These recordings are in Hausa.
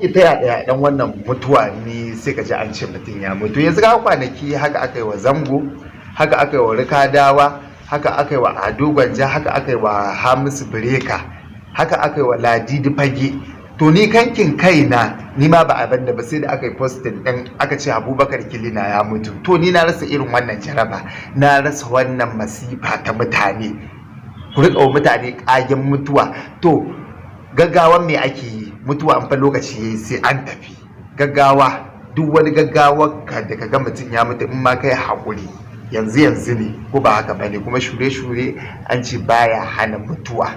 ita yaɗa ɗan wannan mutuwa ne sai ka ji an ce mutum ya mutu. Yanzu ga kwanaki haka aka yi wa Zango, haka aka yi wa Rikadawa, haka aka yi wa Ado Gwanja, haka aka yi wa Hamisu Bireka, haka aka yi wa Ladidi Fage. To ni kankin kaina ni ma ba abin da ba sai da aka yi postin ɗin aka ce Abubakar Kilina ya mutu. To ni na rasa irin wannan jaraba, na rasa wannan masifa ta mutane, ku riƙa wa mutane ƙagen mutuwa. To gaggawan me ake yi? Mutuwa an fa lokaci yayi sai an tafi. Gaggawa, duk wani gaggawa da kaga mutum ya mutu in ma kai haƙuri yanzu yanzu ne, ko ba haka bane? Kuma shure-shure an ce baya hana mutuwa.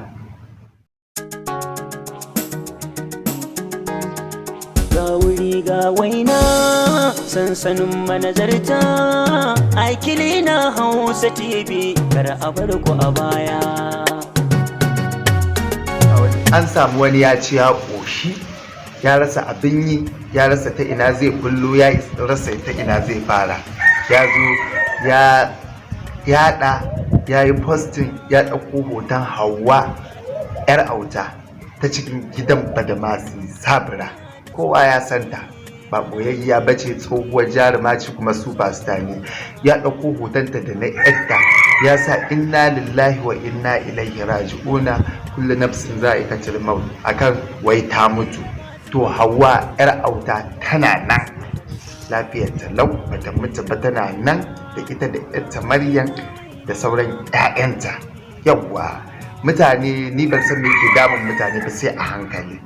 Ga wuri ga waina sansanin manazarta a Kilina Hausa TV, kar a bar ku a baya. An samu wani ya ci ya ƙoshi, ya rasa abin yi, ya rasa ta ina zai kullo, ya rasa ta ina zai fara. Ya zo ya yaɗa, ya yi postin, ya ɗauko hoton Hauwa 'yar auta ta cikin gidan Badamasi Sabira. Kowa ya santa, ba ɓoyayya ba ce, tsohuwar jaruma ce kuma superstar ne. Ya ɗauko hotonta da na yadda ya sa inna lillahi wa inna ilaihi raji'una, kullu nafsin za'iqatul maut, akan wai ta mutu. To Hauwa 'yar auta tana nan lafiyar talau, bata mutu ba, tana nan da ita da ƴarta Maryam da sauran 'ya'yanta. Yawwa mutane, ni ban san me ke damun mutane ba sai a hankali.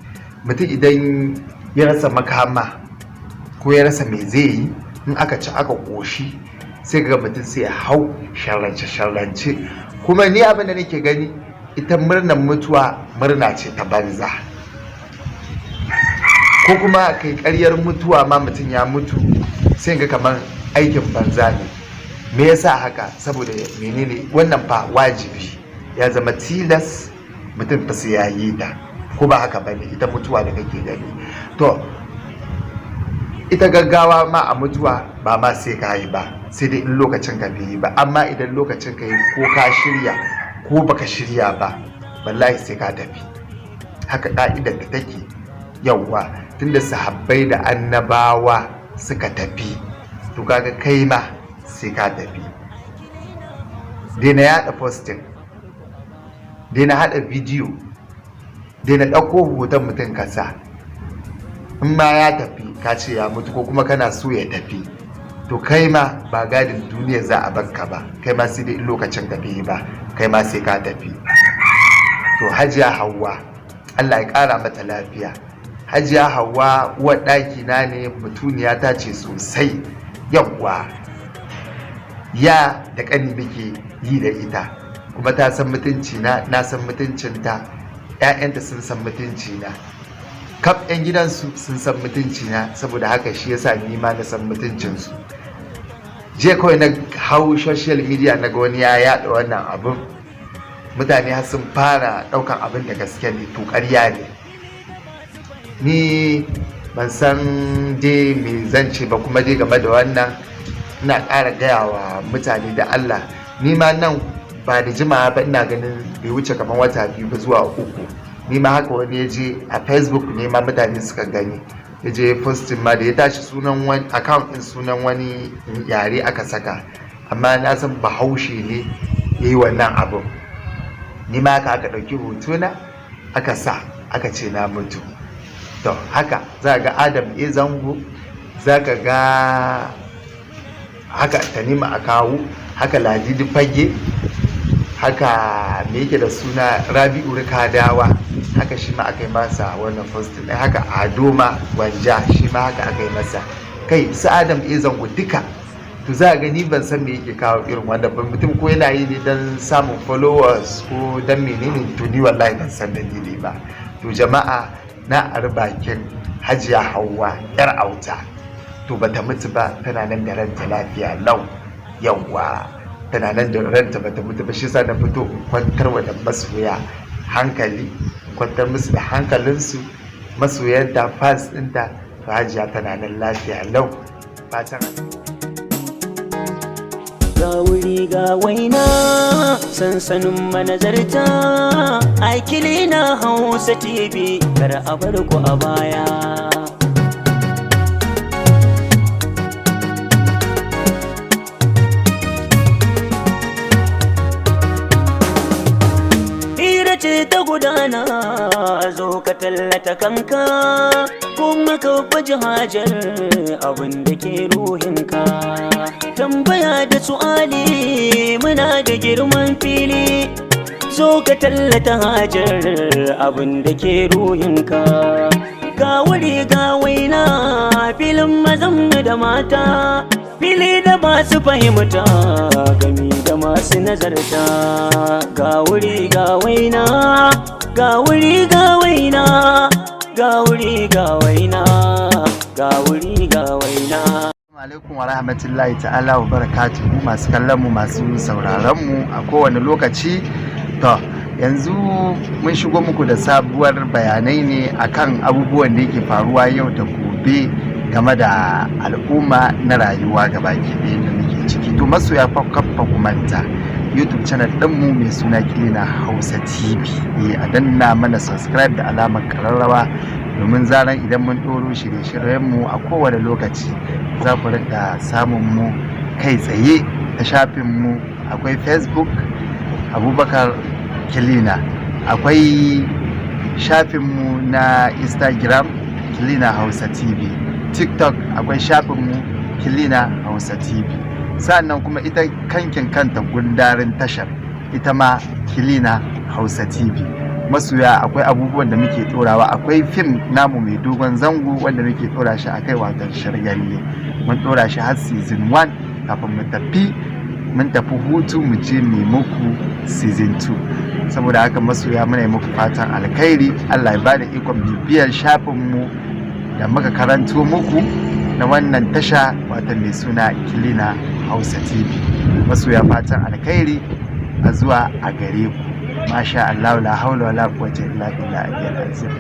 Mutum idan ya rasa makama ko ya rasa me zai yi, in aka ci aka ƙoshi sai ga mutum sai ya hau sharrance. Kuma ni abin da nake gani, ita murnar mutuwa murna ce ta banza, ko kuma kai ƙaryar mutuwa ma mutum ya mutu sai ga kamar aikin banza ne. Me yasa haka? Saboda menene? Wannan fa wajibi ya zama tilas mutum fa sai ya yi ta, ko ba haka bane? Ita mutuwa da kake gani, to ita gaggawa ma a mutuwa ba ma sai ka yi ba, sai dai in lokacin ka bai yi ba. Amma idan lokacin ka yi, ko ka shirya ko baka shirya ba, wallahi sai ka tafi. Haka ka'idar da take. Yawwa tunda sahabbai da annabawa suka tafi, to kaga kai ma sai ka tafi. Daina yaɗa posting, daina haɗa bidiyo, daina ɗauko hoton mutum kasa. In ma ya tafi ka ce ya mutu, ko kuma kana so ya tafi, to kai ma ba gadin duniya za a barka ba, kai ma sai dai lokacin ka bai ba, kai ma sai ka tafi. To Hajiya Hauwa, Allah ya ƙara mata lafiya. Hajiya Hauwa uwar ɗaki na ne, mutuniya ta ce sosai. Yawwa ya da ƙani muke yi da ita, kuma ta san mutunci na san mutuncinta, 'ya'yanta sun san mutunci na, kaf 'yan gidansu sun san mutunci na. Saboda haka shi yasa ni ma na san mutuncinsu. Je kawai na hau social media na ga wani ya yaɗa wannan abin, mutane har sun fara ɗaukan abin da gaske ne. To ƙarya ne. Ni ban san dai me zan ce ba kuma dai game da wannan. Ina ƙara gaya wa mutane da Allah, ni ma nan ba da jimawa ba, ina ganin bai wuce kamar wata 2 ba zuwa 3, ni ma haka wani ya je a Facebook ne ma mutane suka gani, ya je postin ma da ya tashi sunan wani account din, sunan wani yare aka saka, amma na san Bahaushe ne ya yi wannan abin. Ni ma haka aka ɗauki hotuna aka sa, aka ce na mutu. To haka za ga Adam A Zango, za ka ga haka Tanima Akawu, haka Ladidi Fage, haka me yake da suna Rabi'u Rikadawa, haka shi ma aka yi masa wannan postin ɗin. Haka Ado Gwanja shi ma haka aka yi masa. Kai su Adam A Zango duka. To za a gani ban san me yake kawo irin wannan ba. Mutum ko yana yi ne don samun followers ko don menene, to ni wallahi ban san dalili ba. To jama'a, na bakin Hajiya Hauwa 'yar auta, to bata mutu ba, tana nan da ranta lafiya lau. Yawwa tana nan da ranta, bata mutu ba. Shi yasa na fito in kwantar wa da masoya hankali, kwantar musu da hankalinsu, masoyanta, fans ɗinta. To Hajiya tana nan lafiya lau. Fatan ga wuri ga waina sansanin manazarta a Kilina Hausa TV, kar a bar ku a baya. ka tallata kanka kuma ka baje hajar abin da ke ruhinka. Tambaya da su'ali muna da girman fili, zo ka tallata hajar abin da ke ruhinka. Ga wuri ga waina filin mazan da mata, fili da masu fahimta gami da masu nazarta. Ga wuri ga waina, ga wuri ga waina, ga wuri ga waina, ga wuri ga waina. Alaikum wa rahmatullahi ta'ala wa barakatuhu masu kallon mu, masu sauraron mu a kowane lokaci. To yanzu mun shigo muku da sabuwar bayanai ne akan abubuwan da yake faruwa yau da gobe game da al'umma na rayuwa gabaki ɗaya da muke ciki. To masoya kafa kumanta YouTube channel ɗinmu mai suna Kilina Hausa TV, a danna mana subscribe da alamar kararrawa domin zaran idan mun ɗoro shirye-shiryenmu a kowane lokaci za ku rika samun mu kai tsaye ta shafinmu. Akwai Facebook Abubakar Kilina, akwai shafinmu na Instagram Kilina Hausa TV, TikTok akwai shafinmu Kilina Hausa TV, sannan kuma ita kankin kanta gundarin tashar ita ma Kilina Hausa TV. Masoya akwai abubuwan da muke ɗorawa, akwai fim namu mai dogon zango wanda muke ɗora shi akai wato Shargalle, mun ɗora shi har season 1 kafin mun tafi hutu mu je mu muku season 2. Saboda haka masoya muna yi muku fatan alkhairi, Allah ya bada ikon bibiyar shafinmu da muka karanto muku na wannan tasha wata mai suna Kilina Hausa TV. Masoya fatan alkhairi a zuwa a gare ku. Masha Allah, la haula wala quwwata illa billahi al-azim.